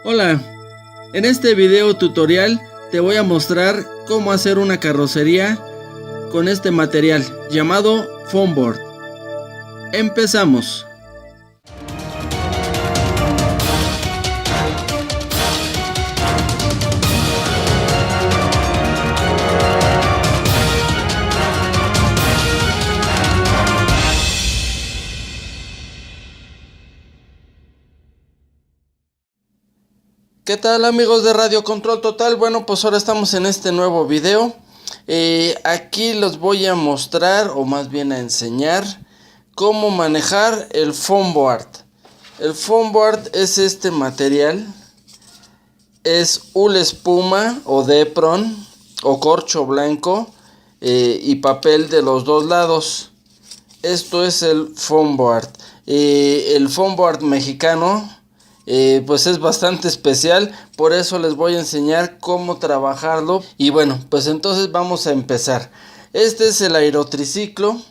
Hola, en este video tutorial te voy a mostrar cómo hacer una carrocería con este material llamado foam board. Empezamos. ¿Qué tal, amigos de Radio Control Total? Bueno, pues ahora estamos en este nuevo video. Aquí les voy a mostrar, o más bien a enseñar, cómo manejar el foam board. El foam board es este material. Es hule espuma o Depron o corcho blanco y papel de los dos lados. Esto es el foam board. El foam board mexicano pues es bastante especial, por eso les voy a enseñar cómo trabajarlo. Y bueno, pues entonces vamos a empezar. Este es el aerotriciclo.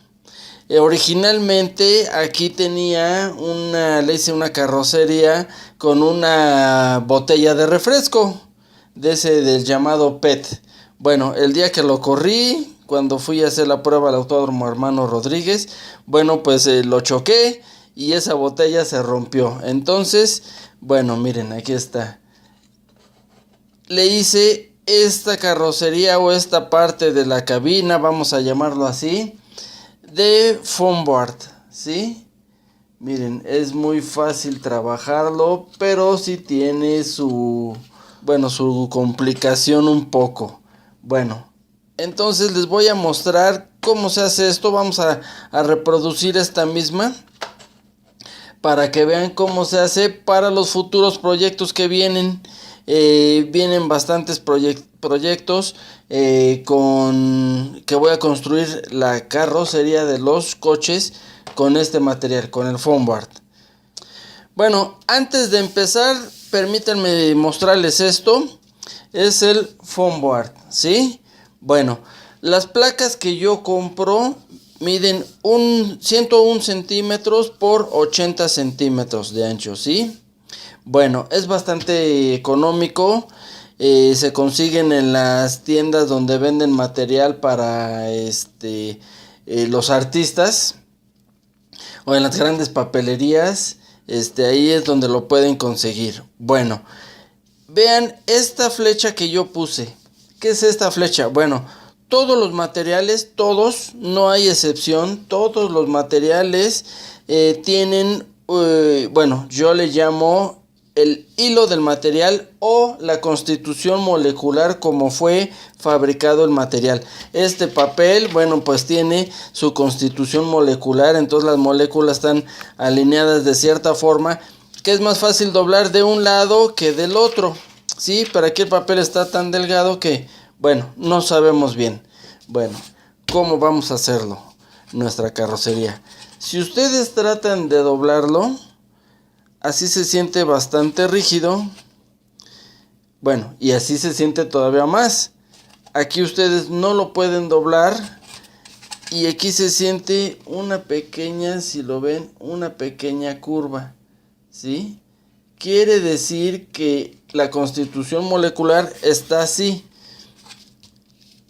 Originalmente aquí le hice una carrocería con una botella de refresco, del llamado PET. Bueno, el día que lo corrí, cuando fui a hacer la prueba al Autódromo Hermano Rodríguez, bueno, pues lo choqué y esa botella se rompió. Entonces, bueno, miren, aquí está. Le hice esta carrocería o esta parte de la cabina, vamos a llamarlo así, de foam board, ¿sí? Miren, es muy fácil trabajarlo, pero sí tiene su complicación un poco. Bueno, entonces les voy a mostrar cómo se hace esto. Vamos a reproducir esta misma para que vean cómo se hace para los futuros proyectos que vienen. Vienen bastantes proyectos que voy a construir la carrocería de los coches con este material, con el foam board. Bueno, antes de empezar, permítanme mostrarles esto. Es el foam board, ¿sí? Bueno, las placas que yo compro miden 101 centímetros por 80 centímetros de ancho, ¿sí? Bueno, es bastante económico. Se consiguen en las tiendas donde venden material para los artistas, o en las grandes papelerías. Ahí es donde lo pueden conseguir. Bueno, vean esta flecha que yo puse. ¿Qué es esta flecha? Bueno, todos los materiales, todos, no hay excepción, todos los materiales tienen, yo le llamo el hilo del material o la constitución molecular, como fue fabricado el material. Este papel, bueno, pues tiene su constitución molecular, entonces las moléculas están alineadas de cierta forma que es más fácil doblar de un lado que del otro, ¿sí? Pero aquí el papel está tan delgado que, bueno, no sabemos bien. Bueno, ¿cómo vamos a hacerlo? Nuestra carrocería. Si ustedes tratan de doblarlo, así se siente bastante rígido. Bueno, y así se siente todavía más. Aquí ustedes no lo pueden doblar. Y aquí se siente una pequeña, si lo ven, una pequeña curva, ¿sí? Quiere decir que la constitución molecular está así.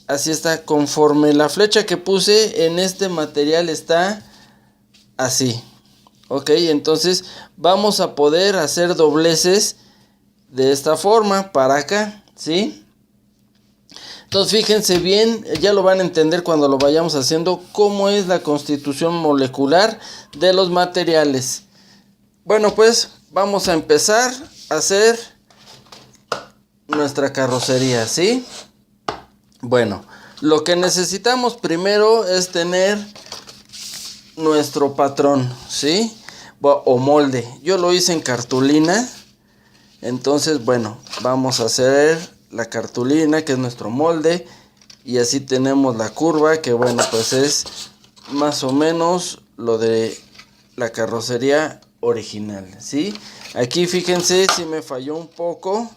Así está, conforme la flecha que puse en este material está así. Ok, entonces vamos a poder hacer dobleces de esta forma para acá, ¿sí? Entonces fíjense bien, ya lo van a entender cuando lo vayamos haciendo, cómo es la constitución molecular de los materiales. Bueno, pues vamos a empezar a hacer nuestra carrocería, ¿sí? Bueno, lo que necesitamos primero es tener nuestro patrón, ¿sí? O molde. Yo lo hice en cartulina. Entonces, bueno, vamos a hacer la cartulina, que es nuestro molde. Y así tenemos la curva, que bueno, pues es más o menos lo de la carrocería original, ¿sí? Aquí fíjense si me falló un poco,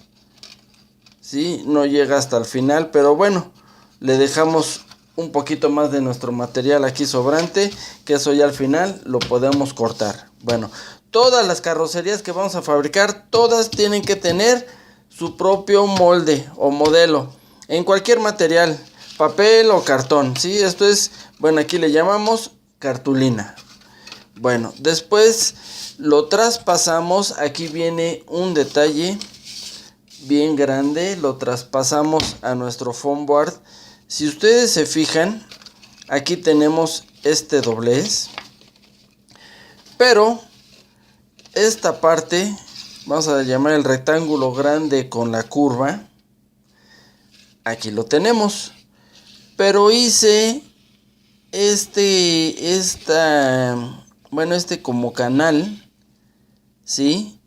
¿sí? No llega hasta el final, pero bueno, le dejamos un poquito más de nuestro material aquí sobrante, que eso ya al final lo podemos cortar. Bueno, todas las carrocerías que vamos a fabricar, todas tienen que tener su propio molde o modelo, en cualquier material, papel o cartón, ¿sí? Esto es, bueno, aquí le llamamos cartulina. Bueno, después lo traspasamos, aquí viene un detalle bien grande, lo traspasamos a nuestro foam board. Si ustedes se fijan, aquí tenemos este doblez, pero esta parte, vamos a llamar el rectángulo grande con la curva, aquí lo tenemos, pero hice este como canal, ¿sí?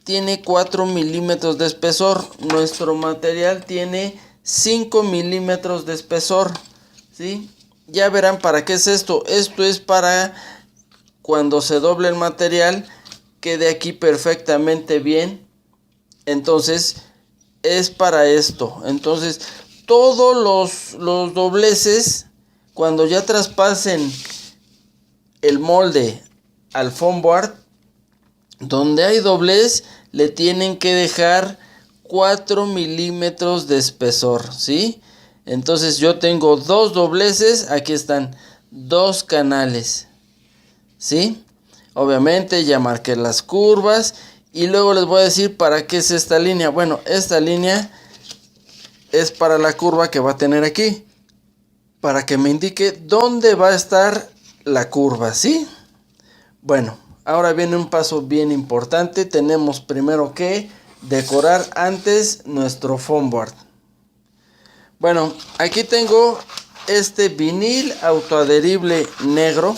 Tiene 4 milímetros de espesor. Nuestro material tiene 5 milímetros de espesor, ¿sí? Ya verán para qué es esto. Esto es para cuando se doble el material quede aquí perfectamente bien. Entonces es para esto. Entonces todos los dobleces, cuando ya traspasen el molde al foam board, donde hay doblez, le tienen que dejar 4 milímetros de espesor, ¿sí? Entonces yo tengo 2 dobleces, aquí están 2 canales, ¿sí? Obviamente ya marqué las curvas y luego les voy a decir para qué es esta línea. Bueno, esta línea es para la curva que va a tener aquí, para que me indique dónde va a estar la curva, ¿sí? Bueno, ahora viene un paso bien importante. Tenemos primero que decorar antes nuestro foam board. Bueno, aquí tengo este vinil autoadherible negro.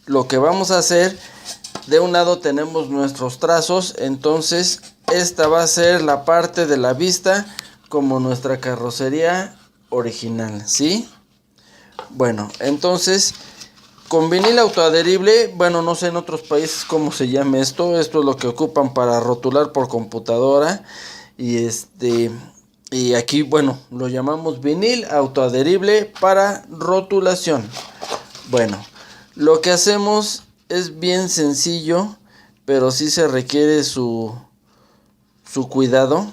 Lo que vamos a hacer, de un lado tenemos nuestros trazos, entonces esta va a ser la parte de la vista como nuestra carrocería original, ¿sí? Bueno, entonces con vinil autoadherible, bueno, no sé en otros países cómo se llama esto. Esto es lo que ocupan para rotular por computadora. Y aquí, bueno, lo llamamos vinil autoadherible para rotulación. Bueno, lo que hacemos es bien sencillo, pero sí se requiere su cuidado.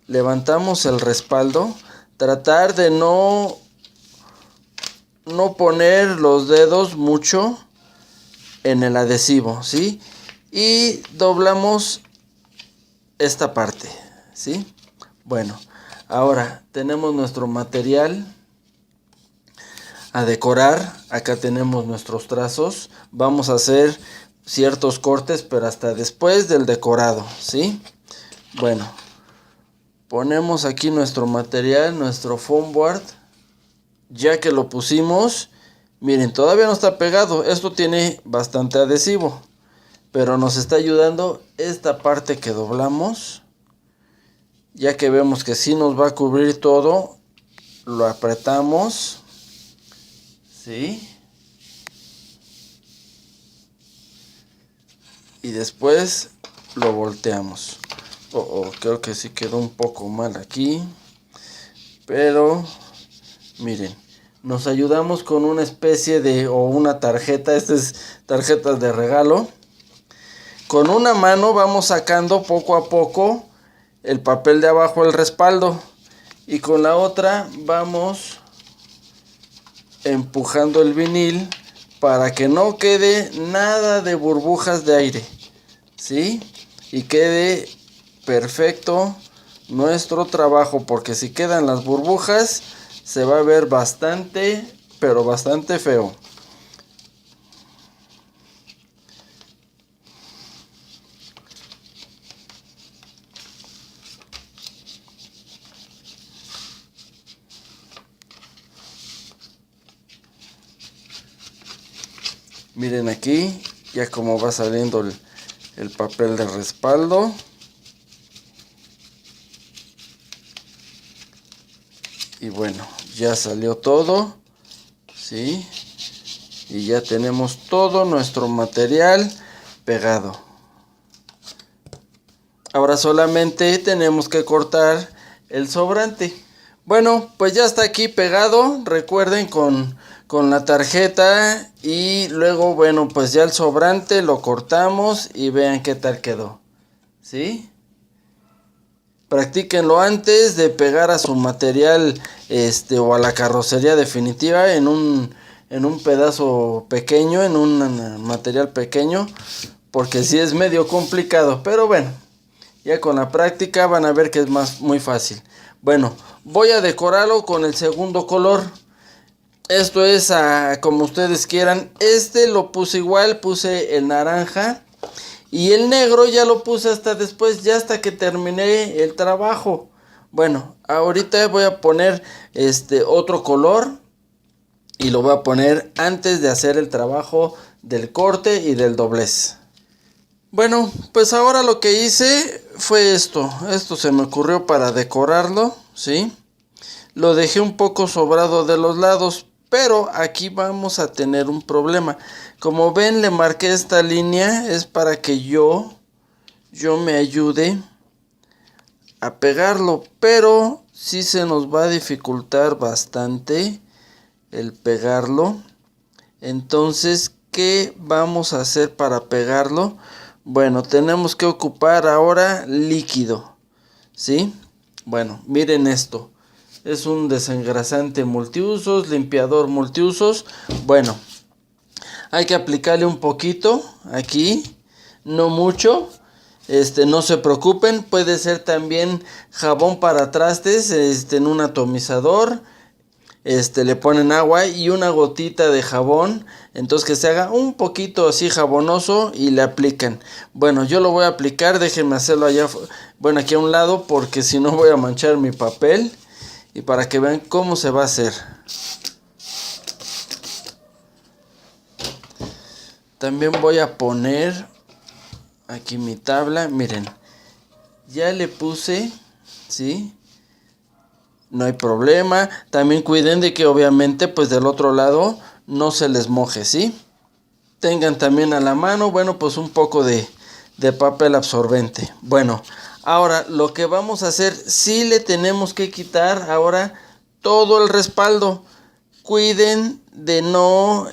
Levantamos el respaldo, tratar de no poner los dedos mucho en el adhesivo, ¿sí? Y doblamos esta parte, ¿sí? Bueno, ahora tenemos nuestro material a decorar. Acá tenemos nuestros trazos. Vamos a hacer ciertos cortes, pero hasta después del decorado, ¿sí? Bueno, ponemos aquí nuestro material, nuestro foam board. Ya que lo pusimos, miren, todavía no está pegado. Esto tiene bastante adhesivo, pero nos está ayudando esta parte que doblamos. Ya que vemos que sí nos va a cubrir todo, lo apretamos, ¿sí? Y después lo volteamos. Creo que sí quedó un poco mal aquí, pero miren, nos ayudamos con una especie de o una tarjeta. Esta es tarjetas de regalo. Con una mano vamos sacando poco a poco el papel de abajo, el respaldo, y con la otra vamos empujando el vinil para que no quede nada de burbujas de aire, ¿sí? Y quede perfecto nuestro trabajo, porque si quedan las burbujas se va a ver bastante, pero bastante feo. Miren aquí ya como va saliendo el papel de respaldo. Y bueno, ya salió todo, ¿sí? Y ya tenemos todo nuestro material pegado. Ahora solamente tenemos que cortar el sobrante. Bueno, pues ya está aquí pegado. Recuerden, con con la tarjeta y luego, bueno, pues ya el sobrante lo cortamos y vean qué tal quedó, ¿sí? Practíquenlo antes de pegar a su material o a la carrocería definitiva en un pedazo pequeño, en un material pequeño, porque sí es medio complicado, pero bueno, ya con la práctica van a ver que es muy fácil. Bueno, voy a decorarlo con el segundo color. Esto es como ustedes quieran. Lo puse igual, puse el naranja. Y el negro ya lo puse hasta después, ya hasta que terminé el trabajo. Bueno, ahorita voy a poner otro color. Y lo voy a poner antes de hacer el trabajo del corte y del doblez. Bueno, pues ahora lo que hice fue esto. Esto se me ocurrió para decorarlo, ¿sí? Lo dejé un poco sobrado de los lados, pero aquí vamos a tener un problema. Como ven, le marqué esta línea, es para que yo me ayude a pegarlo, pero sí se nos va a dificultar bastante el pegarlo. Entonces, ¿qué vamos a hacer para pegarlo? Bueno, tenemos que ocupar ahora líquido, ¿sí? Bueno, miren esto. Es un desengrasante multiusos, limpiador multiusos. Bueno, hay que aplicarle un poquito aquí, no mucho. No se preocupen, puede ser también jabón para trastes, en un atomizador. Le ponen agua y una gotita de jabón, entonces que se haga un poquito así jabonoso y le aplican. Bueno, yo lo voy a aplicar, déjenme hacerlo allá, bueno, aquí a un lado, porque si no voy a manchar mi papel. Y para que vean cómo se va a hacer. También voy a poner aquí mi tabla, miren, ya le puse, ¿sí? No hay problema. También cuiden de que obviamente pues del otro lado no se les moje, ¿sí? Tengan también a la mano, bueno, pues un poco de papel absorbente. Bueno, ahora lo que vamos a hacer, sí le tenemos que quitar ahora todo el respaldo. Cuiden de no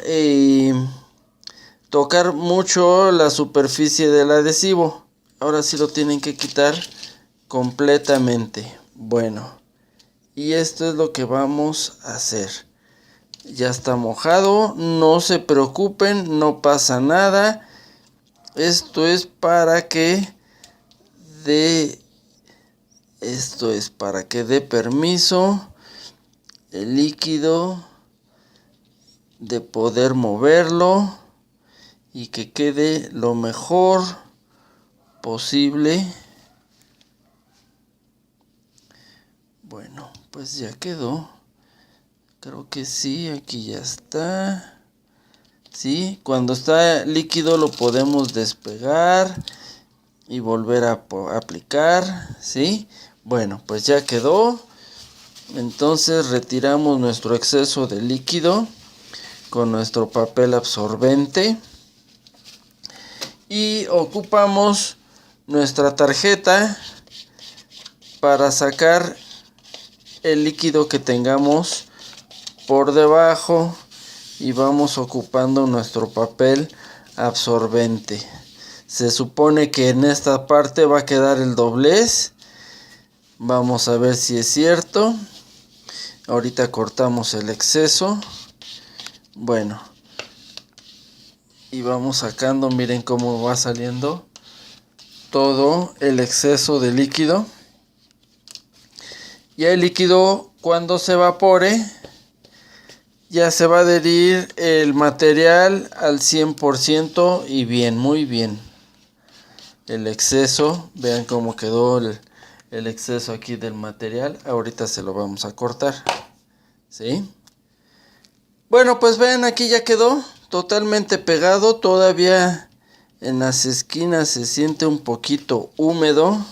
tocar mucho la superficie del adhesivo. Ahora sí lo tienen que quitar completamente. Bueno. Y esto es lo que vamos a hacer. Ya está mojado, no se preocupen, no pasa nada. Esto es para que dé permiso el líquido de poder moverlo y que quede lo mejor posible. Bueno, pues ya quedó. Creo que sí, aquí ya está. Sí, cuando está líquido lo podemos despegar y volver a aplicar, ¿sí? Bueno, pues ya quedó. Entonces retiramos nuestro exceso de líquido con nuestro papel absorbente y ocupamos nuestra tarjeta para sacar el líquido que tengamos por debajo y vamos ocupando nuestro papel absorbente. Se supone que en esta parte va a quedar el doblez. Vamos a ver si es cierto. Ahorita cortamos el exceso. Bueno, y vamos sacando, miren cómo va saliendo todo el exceso de líquido. Ya el líquido, cuando se evapore, ya se va a adherir el material al 100% y bien, muy bien. El exceso, vean cómo quedó el exceso aquí del material. Ahorita se lo vamos a cortar, ¿sí? Bueno, pues vean, aquí ya quedó totalmente pegado. Todavía en las esquinas se siente un poquito húmedo,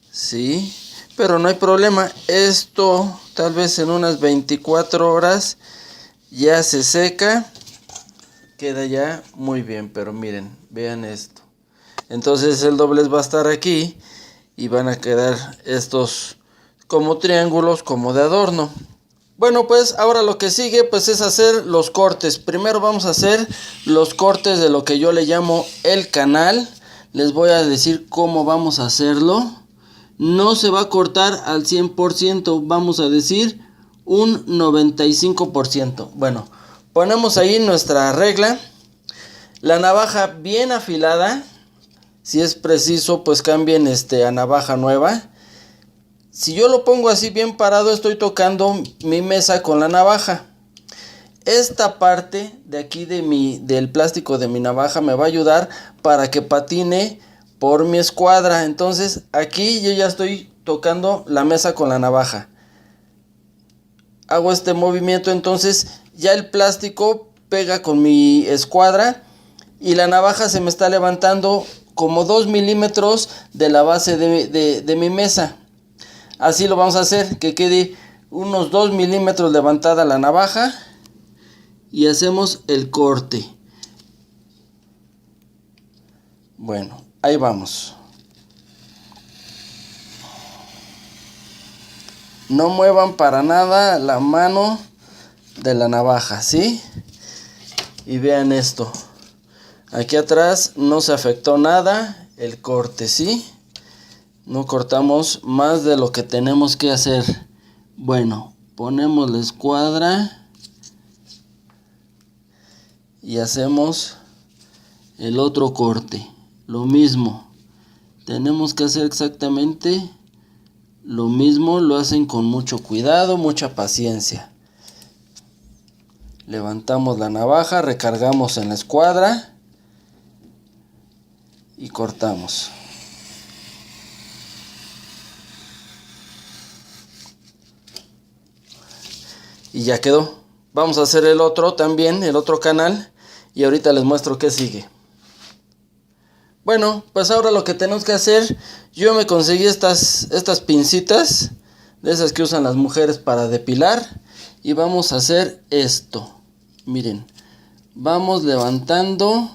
¿sí? Pero no hay problema, esto tal vez en unas 24 horas ya se seca, queda ya muy bien, pero miren, vean esto. Entonces el doblez va a estar aquí y van a quedar estos como triángulos, como de adorno. Bueno, pues ahora lo que sigue pues es hacer los cortes. Primero vamos a hacer los cortes de lo que yo le llamo el canal. Les voy a decir cómo vamos a hacerlo. No se va a cortar al 100%, vamos a decir un 95%. Bueno, ponemos ahí nuestra regla. La navaja bien afilada. Si es preciso, pues cambien a navaja nueva. Si yo lo pongo así bien parado, estoy tocando mi mesa con la navaja. Esta parte de aquí del plástico de mi navaja me va a ayudar para que patine por mi escuadra. Entonces aquí yo ya estoy tocando la mesa con la navaja. Hago este movimiento, entonces ya el plástico pega con mi escuadra y la navaja se me está levantando como 2 milímetros de la base de mi mesa. Así lo vamos a hacer, que quede unos 2 milímetros levantada la navaja y hacemos el corte. Bueno, ahí vamos. No muevan para nada la mano de la navaja, ¿sí? Y vean esto. Aquí atrás no se afectó nada el corte, ¿sí? No cortamos más de lo que tenemos que hacer. Bueno, ponemos la escuadra y hacemos el otro corte. Lo mismo. Tenemos que hacer exactamente lo mismo. Lo hacen con mucho cuidado, mucha paciencia. Levantamos la navaja, recargamos en la escuadra y cortamos. Y ya quedó. Vamos a hacer el otro también, el otro canal. Y ahorita les muestro qué sigue. Bueno, pues ahora lo que tenemos que hacer. Yo me conseguí estas pincitas. De esas que usan las mujeres para depilar. Y vamos a hacer esto. Miren. Vamos levantando.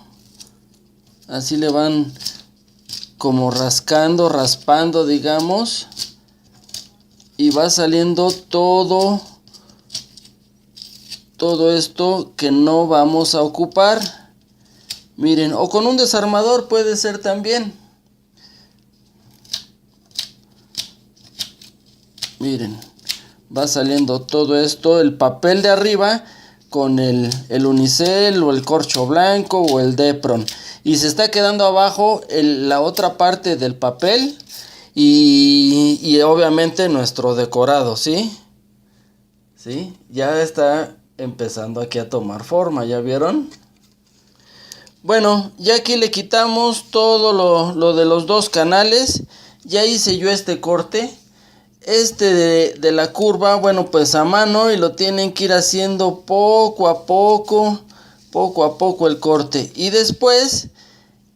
Así le van como rascando, raspando, digamos. Y va saliendo todo esto que no vamos a ocupar. Miren, o con un desarmador puede ser también. Miren, va saliendo todo esto, el papel de arriba con el unicel o el corcho blanco o el Depron. Y se está quedando abajo la otra parte del papel y obviamente nuestro decorado, ¿sí? ¿Sí? Ya está empezando aquí a tomar forma, ¿ya vieron? Bueno, ya aquí le quitamos todo lo de los dos canales. Ya hice yo este corte. De la curva, bueno, pues a mano, y lo tienen que ir haciendo poco a poco el corte. Y después,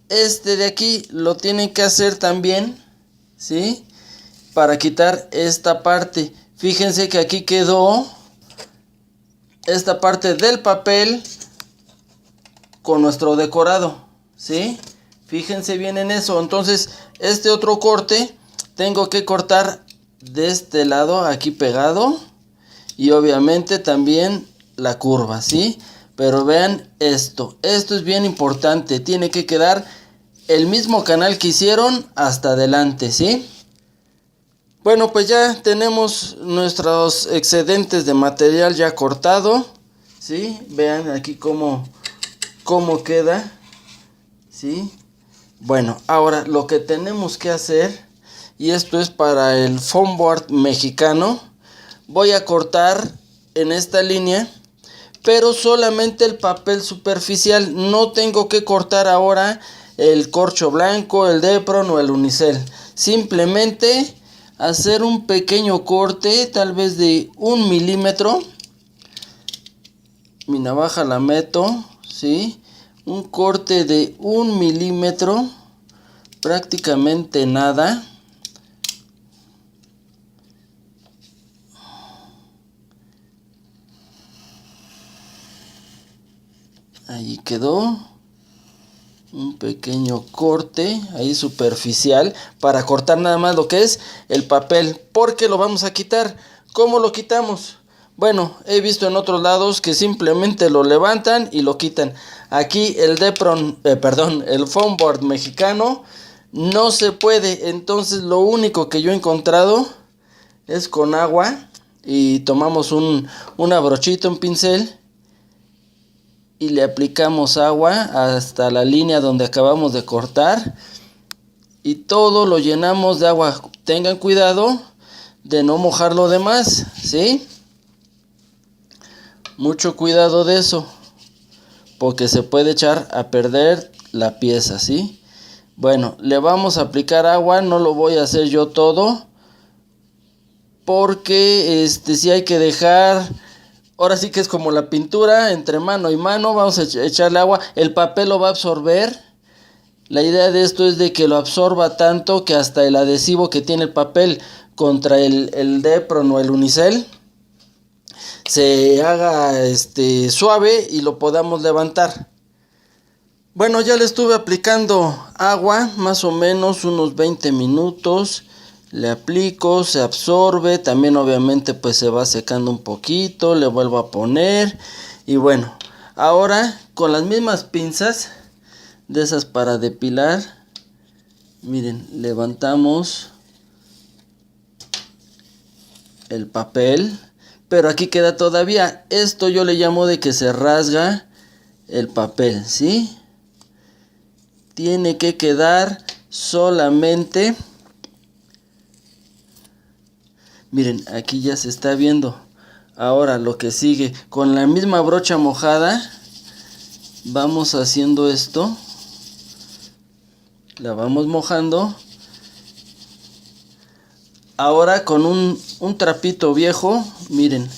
de aquí lo tienen que hacer también, ¿sí? Para quitar esta parte. Fíjense que aquí quedó esta parte del papel con nuestro decorado, ¿sí? Fíjense bien en eso. Entonces, este otro corte tengo que cortar de este lado aquí pegado y obviamente también la curva, ¿sí? Pero vean esto es bien importante, tiene que quedar el mismo canal que hicieron hasta adelante, ¿sí? Bueno, pues ya tenemos nuestros excedentes de material ya cortado, ¿sí? Vean aquí cómo queda, ¿sí? Bueno, ahora lo que tenemos que hacer, y esto es para el foam board mexicano, voy a cortar en esta línea, pero solamente el papel superficial. No tengo que cortar ahora el corcho blanco, el Depron o el unicel. Simplemente hacer un pequeño corte, tal vez de 1 milímetro. Mi navaja la meto, ¿sí? Un corte de 1 milímetro, prácticamente nada. Ahí quedó un pequeño corte ahí superficial para cortar nada más lo que es el papel, porque lo vamos a quitar. ¿Cómo lo quitamos? Bueno, he visto en otros lados que simplemente lo levantan y lo quitan. Aquí el Depron, el foam board mexicano no se puede. Entonces lo único que yo he encontrado es con agua y tomamos una brochita, un pincel y le aplicamos agua hasta la línea donde acabamos de cortar y todo lo llenamos de agua. Tengan cuidado de no mojar lo demás, ¿sí? Mucho cuidado de eso, porque se puede echar a perder la pieza, ¿sí? Bueno, le vamos a aplicar agua, no lo voy a hacer yo todo, porque sí hay que dejar, ahora sí que es como la pintura, entre mano y mano, vamos a echarle agua, el papel lo va a absorber. La idea de esto es de que lo absorba tanto que hasta el adhesivo que tiene el papel contra el Depron o el Unicel se haga suave y lo podamos levantar. Bueno, ya le estuve aplicando agua, más o menos unos 20 minutos. Le aplico, se absorbe, también obviamente pues se va secando un poquito, le vuelvo a poner. Y bueno, ahora con las mismas pinzas de esas para depilar, miren, levantamos el papel. Pero aquí queda todavía. Esto yo le llamo de que se rasga el papel, ¿sí? Tiene que quedar solamente. Miren, aquí ya se está viendo. Ahora lo que sigue. Con la misma brocha mojada. Vamos haciendo esto. La vamos mojando. Ahora con un trapito viejo, miren.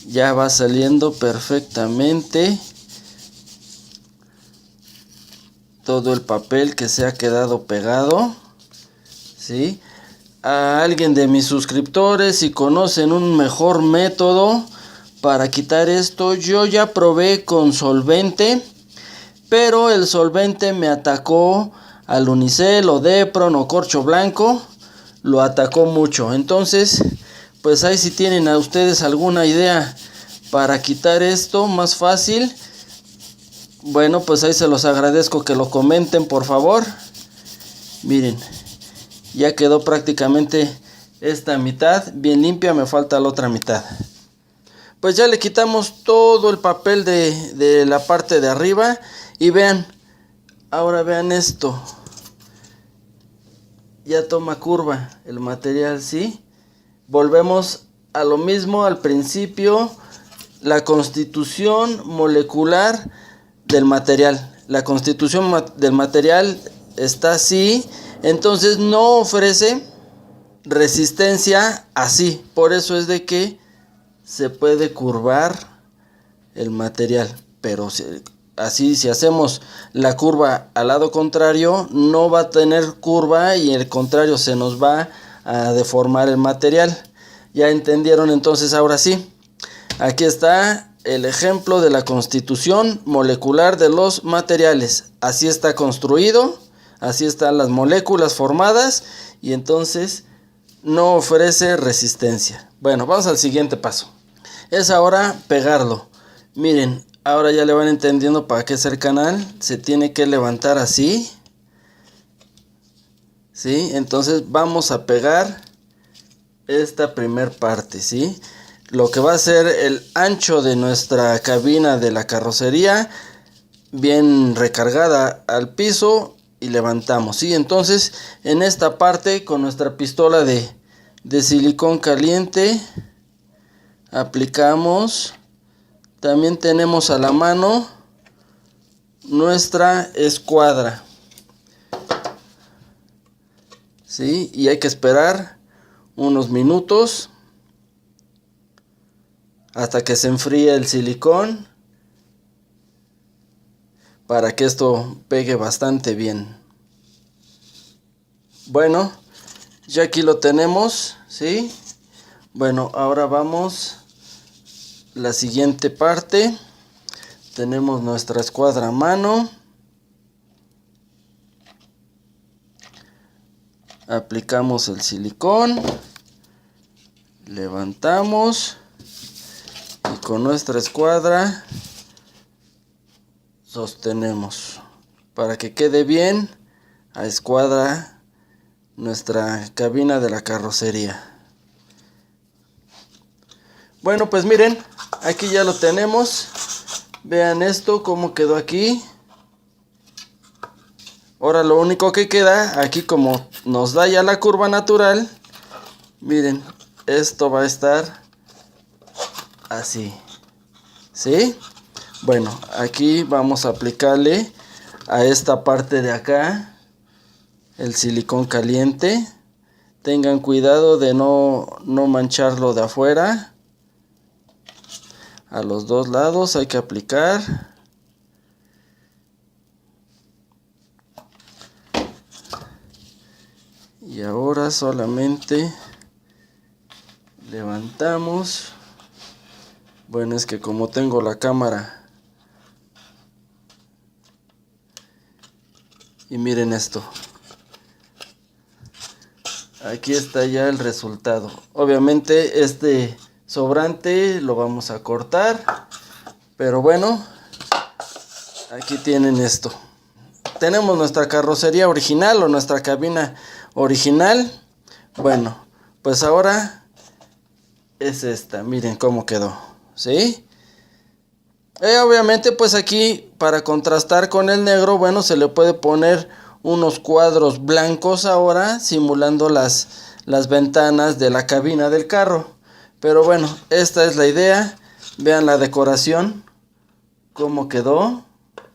Ya va saliendo perfectamente todo el papel que se ha quedado pegado, ¿sí? A alguien de mis suscriptores, si conocen un mejor método para quitar esto, yo ya probé con solvente, pero el solvente me atacó al Unicel o Depron o corcho blanco, lo atacó mucho. Entonces, pues ahí si tienen a ustedes alguna idea para quitar esto más fácil, bueno, pues ahí se los agradezco que lo comenten, por favor. Miren, ya quedó prácticamente esta mitad bien limpia, me falta la otra mitad. Pues ya le quitamos todo el papel de la parte de arriba y vean, ahora vean esto. Ya toma curva el material, ¿sí? Volvemos a lo mismo al principio, la constitución molecular del material. La constitución del material está así, entonces no ofrece resistencia así. Por eso es de que se puede curvar el material, pero así si hacemos la curva al lado contrario no va a tener curva y el contrario se nos va a deformar el material. Ya entendieron entonces. Ahora sí, aquí está el ejemplo de la constitución molecular de los materiales. Así está construido, así están las moléculas formadas y entonces no ofrece resistencia. Bueno, vamos al siguiente paso. Es ahora pegarlo. Miren, ahora ya le van entendiendo para qué es el canal. Se tiene que levantar así, ¿sí? Entonces vamos a pegar esta primer parte, ¿sí? Lo que va a ser el ancho de nuestra cabina de la carrocería, bien recargada al piso, y levantamos, ¿sí? Entonces en esta parte con nuestra pistola de silicón caliente aplicamos. También tenemos a la mano nuestra escuadra, ¿sí? Y hay que esperar unos minutos hasta que se enfríe el silicón para que esto pegue bastante bien. Bueno, ya aquí lo tenemos, ¿sí? Bueno, ahora vamos la siguiente parte. Tenemos nuestra escuadra a mano. aplicamos el silicón, levantamos y con nuestra escuadra sostenemos para que quede bien a escuadra nuestra cabina de la carrocería. Bueno, pues miren, aquí ya lo tenemos. Vean esto, cómo quedó aquí. Ahora lo único que queda, aquí como nos da ya la curva natural, miren, esto va a estar así, ¿sí? Bueno, aquí vamos a aplicarle a esta parte de acá el silicón caliente. Tengan cuidado de no mancharlo de afuera. A los dos lados hay que aplicar. Y ahora solamente levantamos. Bueno, es que como tengo la cámara. Y miren esto. Aquí está ya el resultado. Obviamente este sobrante lo vamos a cortar. Pero bueno, aquí tienen esto. Tenemos nuestra carrocería original o nuestra cabina original. Bueno, pues ahora es esta. Miren cómo quedó, ¿sí? Obviamente pues aquí para contrastar con el negro, bueno, se le puede poner unos cuadros blancos ahora, simulando las ventanas de la cabina del carro. Pero bueno, esta es la idea. Vean la decoración, cómo quedó,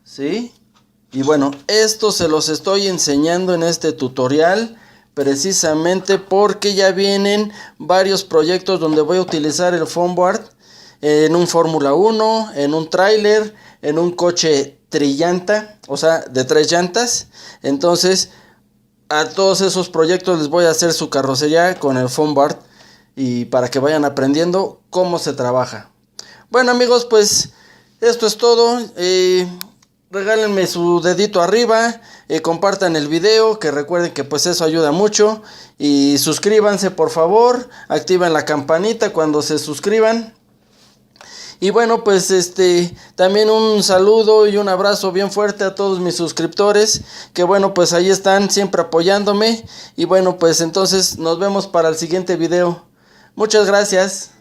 ¿sí? Y bueno, esto se los estoy enseñando en este tutorial precisamente porque ya vienen varios proyectos donde voy a utilizar el foam board en un Fórmula 1, en un tráiler, en un coche trillanta, o sea, de 3 llantas. Entonces, a todos esos proyectos les voy a hacer su carrocería con el foam board y para que vayan aprendiendo cómo se trabaja. Bueno, amigos, pues esto es todo. Regálenme su dedito arriba, compartan el video, que recuerden que pues eso ayuda mucho, y suscríbanse por favor, activen la campanita cuando se suscriban. Y bueno, pues también un saludo y un abrazo bien fuerte a todos mis suscriptores, que bueno, pues ahí están siempre apoyándome. Y bueno, pues entonces nos vemos para el siguiente video. Muchas gracias.